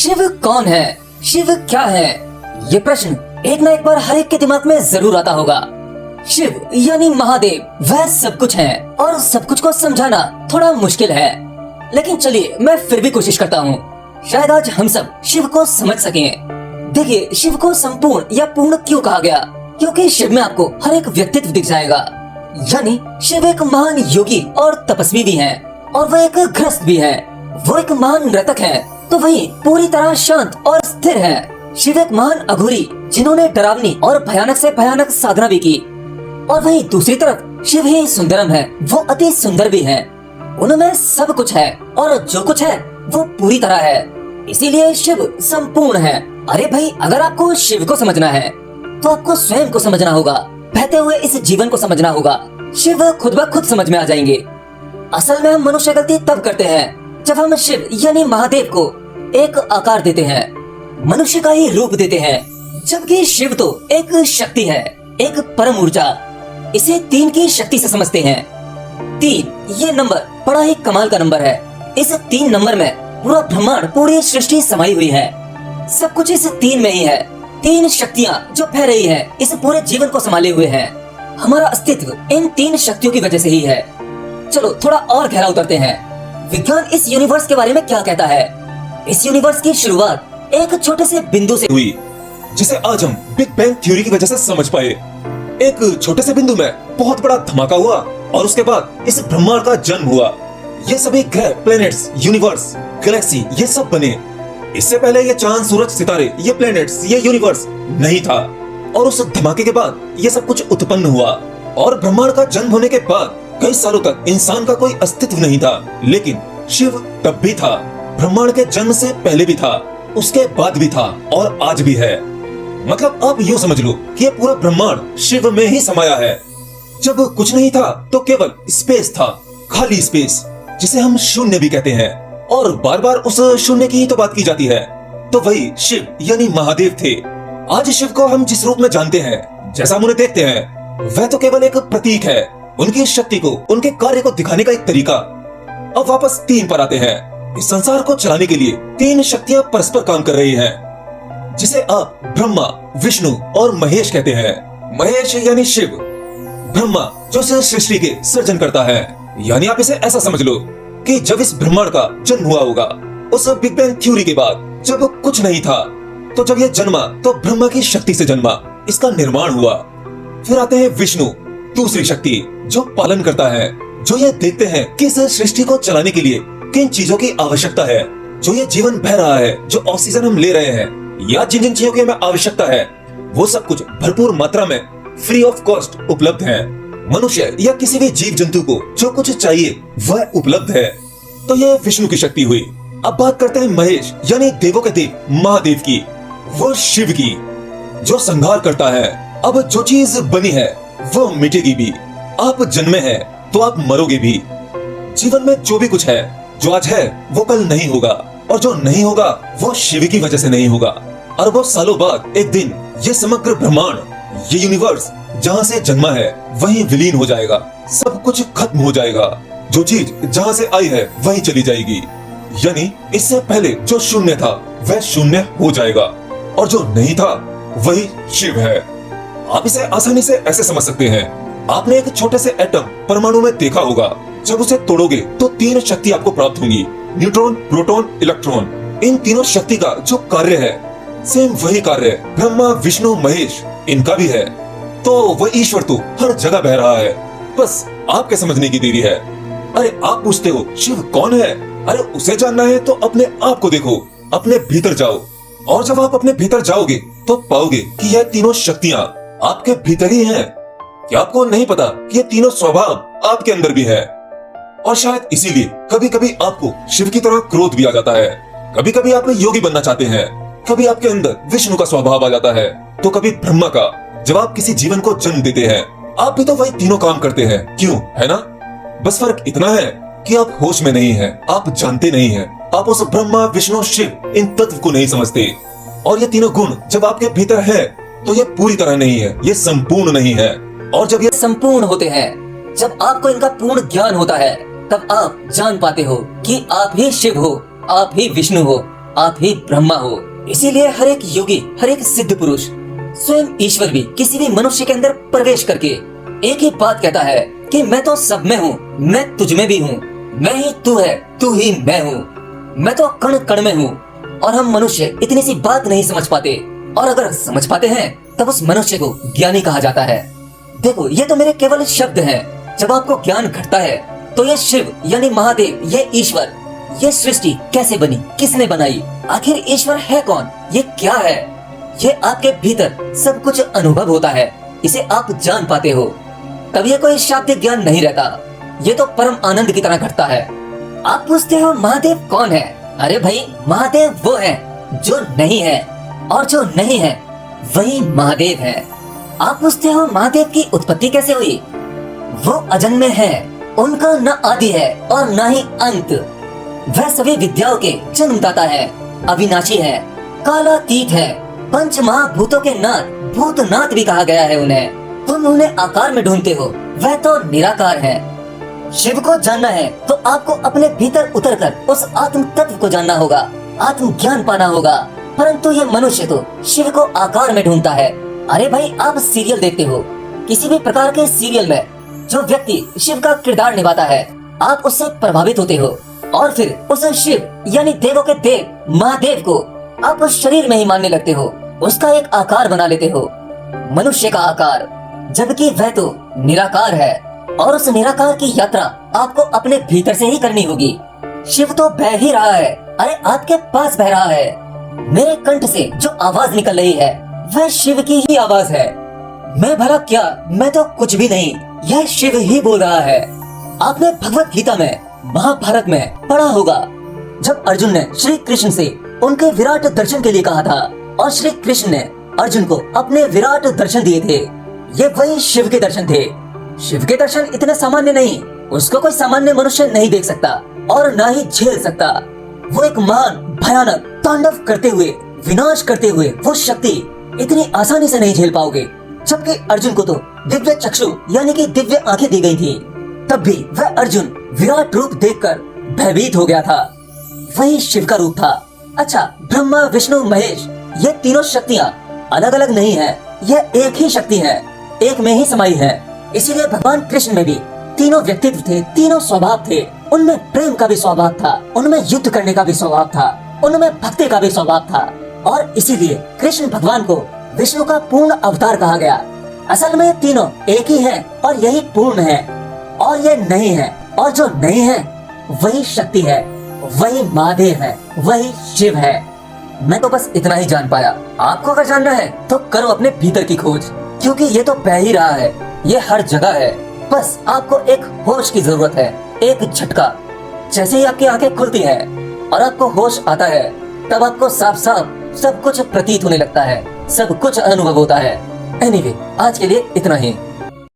शिव कौन है, शिव क्या है, ये प्रश्न एक ना एक बार हर एक के दिमाग में जरूर आता होगा। शिव यानी महादेव वह सब कुछ है और सब कुछ को समझाना थोड़ा मुश्किल है, लेकिन चलिए मैं फिर भी कोशिश करता हूँ। शायद आज हम सब शिव को समझ सकें। देखिए, शिव को संपूर्ण या पूर्ण क्यों कहा गया, क्योंकि शिव में आपको हर एक व्यक्तित्व दिख जाएगा। यानी शिव एक महान योगी और तपस्वी भी है, और वह एक गृहस्थ भी है। वो एक महान नर्तक है तो वही पूरी तरह शांत और स्थिर है। शिव एक महान अघोरी जिन्होंने डरावनी और भयानक से भयानक साधना भी की, और वहीं दूसरी तरफ शिव ही सुंदरम है, वो अति सुंदर भी है। उनमें सब कुछ है और जो कुछ है वो पूरी तरह है, इसीलिए शिव संपूर्ण है। अरे भाई, अगर आपको शिव को समझना है तो आपको स्वयं को समझना होगा, बहते हुए इस जीवन को समझना होगा। शिव खुद ब खुद समझ में आ जाएंगे। असल में हम मनुष्य गलती तब करते हैं जब हम शिव यानी महादेव को एक आकार देते हैं, मनुष्य का ही रूप देते हैं, जबकि शिव तो एक शक्ति है, एक परम ऊर्जा। इसे 3 की शक्ति से समझते हैं। 3 ये नंबर बड़ा ही कमाल का नंबर है। इस 3 नंबर में पूरा ब्रह्मांड, पूरी सृष्टि समाई हुई है। सब कुछ इस 3 में ही है। 3 शक्तियाँ जो फैल रही है इस पूरे जीवन को संभाले हुए हैं। हमारा अस्तित्व इन 3 शक्तियों की वजह से ही है। चलो थोड़ा और गहरा उतरते हैं। विज्ञान इस यूनिवर्स के बारे में क्या कहता है। इस यूनिवर्स की शुरुआत एक छोटे से बिंदु से हुई, जिसे आज हम बिग बैंग थ्योरी की वजह से समझ पाए। एक छोटे से बिंदु में बहुत बड़ा धमाका हुआ और उसके बाद इस ब्रह्मांड का जन्म हुआ। ये सभी ग्रह, प्लैनेट्स, यूनिवर्स, गैलेक्सी ये सब बने। इससे पहले ये चांद, सूरज, सितारे, ये प्लैनेट्स, ये यूनिवर्स नहीं था। और उस धमाके के बाद ये सब कुछ उत्पन्न हुआ। और ब्रह्मांड का जन्म होने के बाद कई सालों तक इंसान का कोई अस्तित्व नहीं था, लेकिन शिव तब भी था। ब्रह्मांड के जन्म से पहले भी था, उसके बाद भी था और आज भी है। मतलब आप यूं समझ लो कि ये पूरा ब्रह्मांड शिव में ही समाया है। जब कुछ नहीं था तो केवल स्पेस था, खाली स्पेस, जिसे हम शून्य भी कहते हैं। और बार बार उस शून्य की ही तो बात की जाती है। तो वही शिव यानी महादेव थे। आज शिव को हम जिस रूप में जानते हैं, जैसा हम उन्हें देखते हैं, वह तो केवल एक प्रतीक है। उनकी शक्ति को, उनके कार्य को दिखाने का एक तरीका। अब वापस 3 पर आते हैं। इस संसार को चलाने के लिए 3 शक्तियां परस्पर काम कर रही हैं, जिसे आप ब्रह्मा, विष्णु और महेश कहते हैं। महेश यानी शिव, ब्रह्मा जो इस सृष्टि के सृजन करता है। यानी आप इसे ऐसा समझ लो कि जब इस ब्रह्मांड का जन्म हुआ होगा, उस बिग बैंग थ्योरी के बाद जब कुछ नहीं था, तो जब यह जन्मा तो ब्रह्मा की शक्ति से जन्मा, इसका निर्माण हुआ। फिर आते हैं विष्णु, दूसरी शक्ति जो पालन करता है, जो ये देखते हैं कि इस सृष्टि को चलाने के लिए किन चीजों की आवश्यकता है, जो ये जीवन बह रहा है, जो ऑक्सीजन हम ले रहे हैं, या जिन जिन चीजों की हमें आवश्यकता है, वो सब कुछ भरपूर मात्रा में फ्री ऑफ कॉस्ट उपलब्ध है। मनुष्य या किसी भी जीव जंतु को जो कुछ चाहिए वह उपलब्ध है। तो यह विष्णु की शक्ति हुई। अब बात करते हैं महेश यानी देवों के देव महादेव की, वो शिव की, जो संहार करता है। अब जो चीज बनी है वो मिटेगी भी। आप जन्मे हैं तो आप मरोगे भी। जीवन में जो भी कुछ है, जो आज है वो कल नहीं होगा, और जो नहीं होगा वो शिव की वजह से नहीं होगा। अरबों सालों बाद एक दिन ये समग्र ब्रह्मांड, ये यूनिवर्स जहाँ से जन्मा है वहीं विलीन हो जाएगा। सब कुछ खत्म हो जाएगा। जो चीज जहाँ से आई है वहीं चली जाएगी। यानी इससे पहले जो शून्य था वह शून्य हो जाएगा, और जो नहीं था वही शिव है। आप इसे आसानी से ऐसे समझ सकते हैं। आपने एक छोटे से एटम, परमाणु में देखा होगा। जब उसे तोड़ोगे तो 3 शक्ति आपको प्राप्त होंगी, न्यूट्रॉन, प्रोटॉन, इलेक्ट्रॉन। इन तीनों शक्ति का जो कार्य है, सेम वही कार्य ब्रह्मा, विष्णु, महेश इनका भी है। तो वह ईश्वर तो हर जगह बह रहा है, बस आपके समझने की देरी है। अरे आप पूछते हो शिव कौन है? अरे उसे जानना है तो अपने आप को देखो, अपने भीतर जाओ। और जब आप अपने भीतर जाओगे तो पाओगे कि यह तीनों शक्तियां आपके भीतर ही हैं। क्या आपको नहीं पता कि ये तीनों स्वभाव आपके अंदर भी है? और शायद इसीलिए कभी कभी आपको शिव की तरह क्रोध भी आ जाता है। कभी कभी आप योगी बनना चाहते हैं, कभी आपके अंदर विष्णु का स्वभाव आ जाता है, तो कभी ब्रह्मा का। जब आप किसी जीवन को जन्म देते हैं, आप भी तो वही तीनों काम करते हैं, क्यों? है ना? बस फर्क इतना है कि आप होश में नहीं हैं, आप जानते नहीं हैं, आप उस ब्रह्मा, विष्णु, शिव इन तत्व को नहीं समझते। और ये तीनों गुण जब आपके भीतर है तो ये पूरी तरह नहीं है, ये संपूर्ण नहीं है। और जब ये संपूर्ण होते हैं, जब आपको इनका पूर्ण ज्ञान होता है, तब आप जान पाते हो कि आप ही शिव हो, आप ही विष्णु हो, आप ही ब्रह्मा हो। इसीलिए हर एक योगी, हर एक सिद्ध पुरुष, स्वयं ईश्वर भी किसी भी मनुष्य के अंदर प्रवेश करके एक ही बात कहता है कि मैं तो सब में हूँ, मैं तुझ में भी हूँ, मैं ही तू है, तू ही मैं हूँ, मैं तो कण कण में हूँ। और हम मनुष्य इतनी सी बात नहीं समझ पाते, और अगर समझ पाते हैं तब उस मनुष्य को ज्ञानी कहा जाता है। देखो, ये तो मेरे केवल शब्द हैं। जब आपको ज्ञान घटता है तो ये शिव यानी महादेव, ये ईश्वर, ये सृष्टि कैसे बनी, किसने बनाई, आखिर ईश्वर है कौन, ये क्या है, ये आपके भीतर सब कुछ अनुभव होता है, इसे आप जान पाते हो। तब ये कोई शाब्दिक ज्ञान नहीं रहता, ये तो परम आनंद की तरह घटता है। आप पूछते हो महादेव कौन है? अरे भाई, महादेव वो है जो नहीं है, और जो नहीं है वही महादेव है। आप पूछते हो महादेव की उत्पत्ति कैसे हुई? वो अजन्मे है, उनका न आदि है और न ही अंत। वह सभी विद्याओं के जन्मदाता है, अविनाशी है, कालातीत है, पंच महाभूतों के नाथ, भूतनाथ भी कहा गया है उन्हें। तुम उन्हें आकार में ढूंढते हो, वह तो निराकार है। शिव को जानना है तो आपको अपने भीतर उतरकर उस आत्म तत्व को जानना होगा, आत्म ज्ञान पाना होगा। परंतु ये मनुष्य तो शिव को आकार में ढूंढता है। अरे भाई, आप सीरियल देखते हो, किसी भी प्रकार के सीरियल में जो व्यक्ति शिव का किरदार निभाता है, आप उससे प्रभावित होते हो, और फिर उस शिव यानी देवों के देव महादेव को आप उस शरीर में ही मानने लगते हो, उसका एक आकार बना लेते हो, मनुष्य का आकार, जबकि वह तो निराकार है। और उस निराकार की यात्रा आपको अपने भीतर से ही करनी होगी। शिव तो बह ही रहा है, अरे आपके पास बह रहा है। मेरे कंठ से जो आवाज निकल रही है वह शिव की ही आवाज है। मैं भला क्या, मैं तो कुछ भी नहीं, यह शिव ही बोल रहा है। आपने भगवत गीता में, महाभारत में पढ़ा होगा, जब अर्जुन ने श्री कृष्ण से उनके विराट दर्शन के लिए कहा था, और श्री कृष्ण ने अर्जुन को अपने विराट दर्शन दिए थे। ये वही शिव के दर्शन थे। शिव के दर्शन इतने सामान्य नहीं, उसको कोई सामान्य मनुष्य नहीं देख सकता और न ही झेल सकता। वो एक महान भयानक तांडव करते हुए, विनाश करते हुए वो शक्ति इतनी आसानी से नहीं झेल पाओगे। जबकि अर्जुन को तो दिव्य चक्षु यानी कि दिव्य आंखें दी गई थी, तब भी वह अर्जुन विराट रूप देखकर भयभीत हो गया था। वही शिव का रूप था। अच्छा, ब्रह्मा विष्णु महेश, ये तीनों शक्तियाँ अलग अलग नहीं है, यह एक ही शक्ति है, एक में ही समाई है। इसीलिए भगवान कृष्ण में भी तीनों व्यक्तित्व थे, तीनों स्वभाव थे। उनमें प्रेम का भी स्वभाव था, उनमें युद्ध करने का भी स्वभाव था, उनमें भक्ति का भी स्वभाव था। और इसीलिए कृष्ण भगवान को विष्णु का पूर्ण अवतार कहा गया। असल में तीनों एक ही है और यही पूर्ण है, और ये नहीं है, और जो नहीं है वही शक्ति है, वही महादेव है, वही शिव है। मैं तो बस इतना ही जान पाया। आपको अगर जानना है तो करो अपने भीतर की खोज, क्योंकि ये तो बह ही रहा है, ये हर जगह है। बस आपको एक होश की जरूरत है, एक झटका। जैसे ही आपकी आंखें खुलती है और आपको होश आता है, तब आपको साफ साफ सब कुछ प्रतीत होने लगता है, सब कुछ अनुभव होता है। एनीवे, आज के लिए इतना ही।